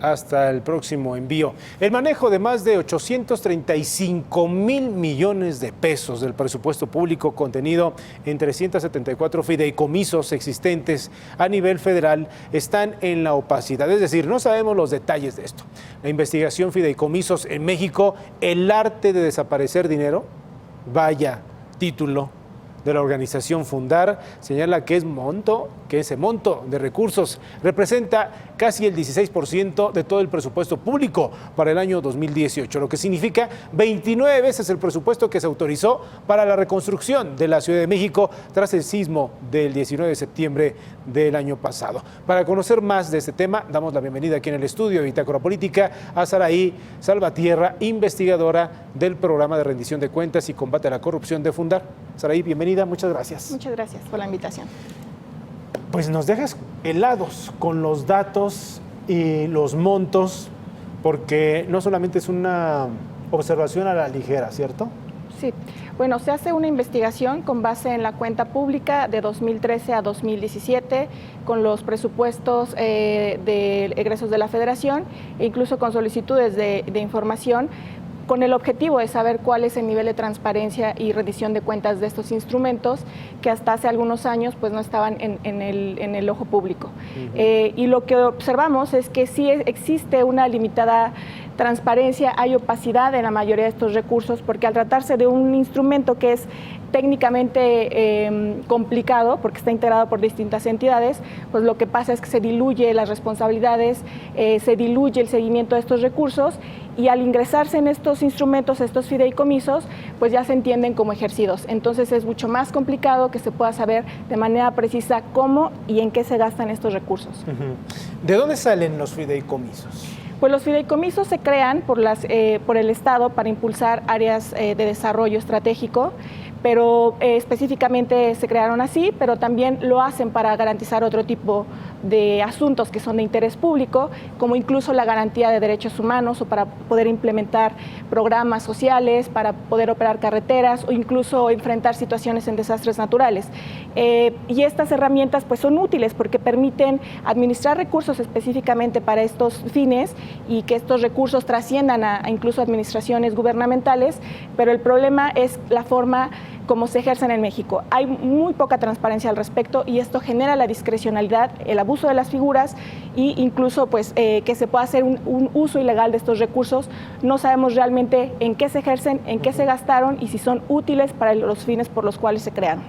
hasta el próximo envío. El manejo de más de 835,000 millones de pesos del presupuesto público contenido en 374 fideicomisos existentes a nivel federal están en la opacidad. Es decir, no sabemos los detalles de esto. La investigación Fideicomisos en México, el arte de desaparecer dinero, vaya título de la organización Fundar, señala que ese monto de recursos representa casi el 16% de todo el presupuesto público para el año 2018, lo que significa 29 veces el presupuesto que se autorizó para la reconstrucción de la Ciudad de México tras el sismo del 19 de septiembre del año pasado. Para conocer más de este tema, damos la bienvenida aquí en el estudio de Bitácora Política a Saraí Salvatierra, investigadora del Programa de Rendición de Cuentas y Combate a la Corrupción de Fundar. Saraí, bienvenida, muchas gracias. Muchas gracias por la invitación. Pues nos dejas helados con los datos y los montos, porque no solamente es una observación a la ligera, ¿cierto? Sí, bueno, se hace una investigación con base en la cuenta pública de 2013 a 2017, con los presupuestos de egresos de la Federación e incluso con solicitudes de información, con el objetivo de saber cuál es el nivel de transparencia y rendición de cuentas de estos instrumentos que hasta hace algunos años pues no estaban en el ojo público. Y lo que observamos es que sí existe una limitada transparencia, hay opacidad en la mayoría de estos recursos, porque al tratarse de un instrumento que es técnicamente complicado, porque está integrado por distintas entidades, pues lo que pasa es que se diluye las responsabilidades, se diluye el seguimiento de estos recursos, y al ingresarse en estos instrumentos, estos fideicomisos, pues ya se entienden como ejercidos. Entonces es mucho más complicado que se pueda saber de manera precisa cómo y en qué se gastan estos recursos. ¿De dónde salen los fideicomisos? Pues los fideicomisos se crean por el Estado para impulsar áreas de desarrollo estratégico, pero específicamente se crearon así, pero también lo hacen para garantizar otro tipo de asuntos que son de interés público, como incluso la garantía de derechos humanos o para poder implementar programas sociales, para poder operar carreteras o incluso enfrentar situaciones en desastres naturales. Y estas herramientas pues son útiles porque permiten administrar recursos específicamente para estos fines y que estos recursos trasciendan a incluso administraciones gubernamentales, pero el problema es la forma como se ejercen en México. Hay muy poca transparencia al respecto y esto genera la discrecionalidad, el abuso de las figuras e incluso pues, que se pueda hacer un uso ilegal de estos recursos. No sabemos realmente en qué se ejercen, en qué se gastaron y si son útiles para los fines por los cuales se crearon.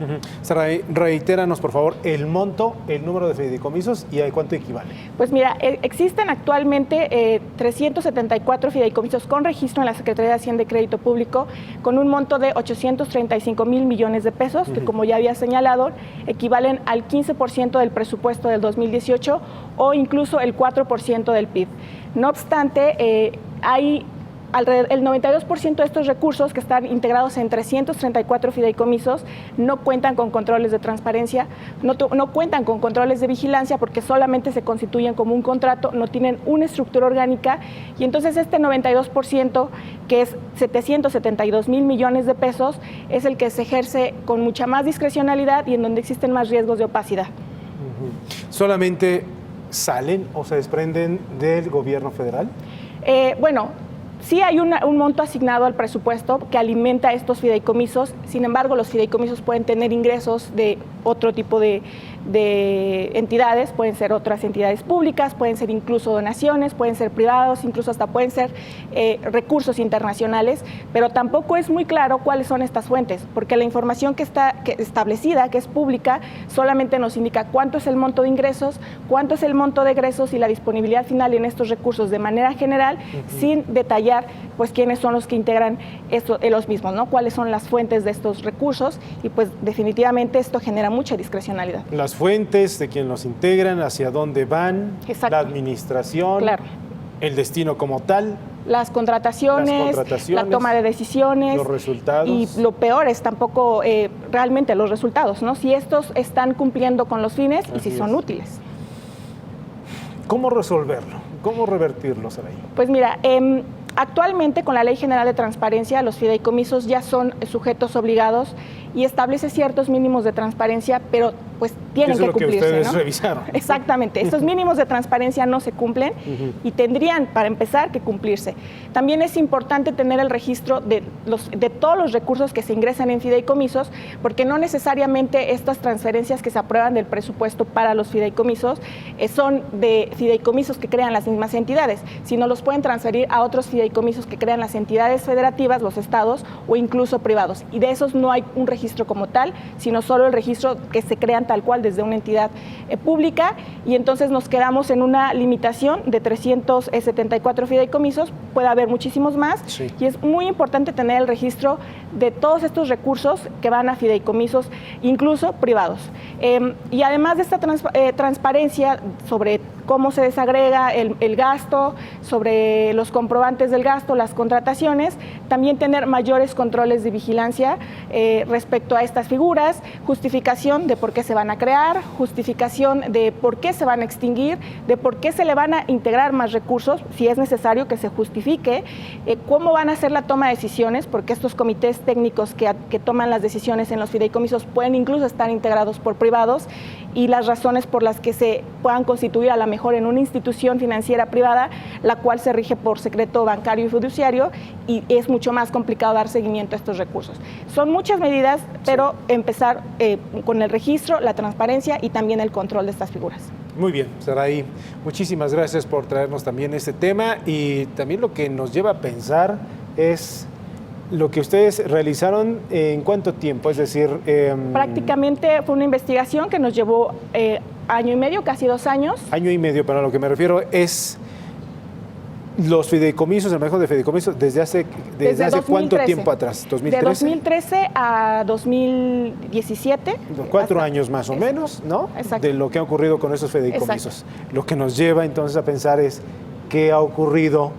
Reitéranos, por favor, el monto, el número de fideicomisos y a cuánto equivale. Pues mira, existen actualmente 374 fideicomisos con registro en la Secretaría de Hacienda y Crédito Público con un monto de 835,000 millones de pesos, que como ya había señalado, equivalen al 15% del presupuesto del 2018 o incluso el 4% del PIB. No obstante, hay el 92% de estos recursos que están integrados en 334 fideicomisos no cuentan con controles de transparencia, no cuentan con controles de vigilancia porque solamente se constituyen como un contrato, no tienen una estructura orgánica y entonces este 92%, que es 772,000 millones de pesos, es el que se ejerce con mucha más discrecionalidad y en donde existen más riesgos de opacidad. ¿Solamente salen o se desprenden del gobierno federal? Bueno, sí hay un monto asignado al presupuesto que alimenta estos fideicomisos, sin embargo los fideicomisos pueden tener ingresos de otro tipo de entidades, pueden ser otras entidades públicas, pueden ser incluso donaciones, pueden ser privados, incluso hasta pueden ser recursos internacionales, pero tampoco es muy claro cuáles son estas fuentes, porque la información que está establecida, que es pública, solamente nos indica cuánto es el monto de ingresos, cuánto es el monto de egresos y la disponibilidad final en estos recursos de manera general, sin detallar pues quiénes son los que integran los mismos, ¿no? Cuáles son las fuentes de estos recursos y pues definitivamente esto genera mucha discrecionalidad. Las fuentes de quienes los integran, hacia dónde van, la administración, claro, el destino como tal. Las contrataciones, la toma de decisiones, los resultados. Y lo peor es tampoco realmente los resultados, ¿no? Si estos están cumpliendo con los fines y si son útiles. ¿Cómo resolverlo? ¿Cómo revertirlo, Saraí? Pues mira, Actualmente, con la Ley General de Transparencia, los fideicomisos ya son sujetos obligados y establece ciertos mínimos de transparencia, pero pues tienen que cumplirse. Eso es lo que ustedes ¿no? revisaron. Exactamente. Estos mínimos de transparencia no se cumplen y tendrían, para empezar, que cumplirse. También es importante tener el registro de todos los recursos que se ingresan en fideicomisos, porque no necesariamente estas transferencias que se aprueban del presupuesto para los fideicomisos son de fideicomisos que crean las mismas entidades, sino los pueden transferir a otros fideicomisos que crean las entidades federativas, los estados o incluso privados. Y de esos no hay un registro como tal, sino solo el registro que se crean tal cual desde una entidad pública, y entonces nos quedamos en una limitación de 374 fideicomisos. Puede haber muchísimos más, sí. Y es muy importante tener el registro de todos estos recursos que van a fideicomisos, incluso privados. Y además de esta transparencia sobre cómo se desagrega el gasto, sobre los comprobantes del gasto, las contrataciones, también tener mayores controles de vigilancia respecto a estas figuras, justificación de por qué se van a crear, justificación de por qué se van a extinguir, de por qué se le van a integrar más recursos, si es necesario que se justifique, cómo van a hacer la toma de decisiones, porque estos comités técnicos que toman las decisiones en los fideicomisos pueden incluso estar integrados por privados, y las razones por las que se puedan constituir a la mejor en una institución financiera privada, la cual se rige por secreto bancario y fiduciario, y es mucho más complicado dar seguimiento a estos recursos. Son muchas medidas, pero empezar con el registro, la transparencia y también el control de estas figuras. Muy bien, Saraí, muchísimas gracias por traernos también este tema, y también lo que nos lleva a pensar es lo que ustedes realizaron en cuánto tiempo, es decir... Prácticamente fue una investigación que nos llevó año y medio, casi 2 años. Año y medio, pero a lo que me refiero es los fideicomisos, el manejo de fideicomisos, ¿desde hace cuánto tiempo atrás? ¿2013? De 2013 a 2017. 4 años más o menos, ¿no? Exacto. De lo que ha ocurrido con esos fideicomisos. Exacto. Lo que nos lleva entonces a pensar es qué ha ocurrido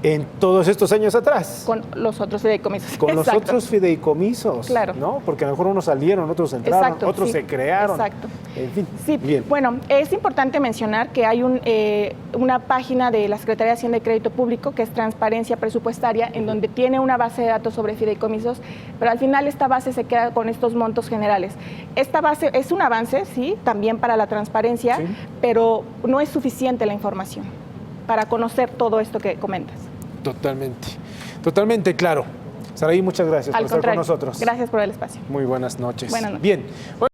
en todos estos años atrás. Con los otros fideicomisos. Con los otros fideicomisos, claro. ¿no? Porque a lo mejor unos salieron, otros entraron, exacto, otros sí. se crearon. Exacto. En fin, sí, bien. Bueno, es importante mencionar que hay una página de la Secretaría de Hacienda y Crédito Público que es Transparencia Presupuestaria, en donde tiene una base de datos sobre fideicomisos, pero al final esta base se queda con estos montos generales. Esta base es un avance, sí, también para la transparencia, sí, pero no es suficiente la información para conocer todo esto que comentas. Totalmente claro. Saraí, muchas gracias por estar con nosotros. Gracias por el espacio. Muy buenas noches. Buenas noches. Bien.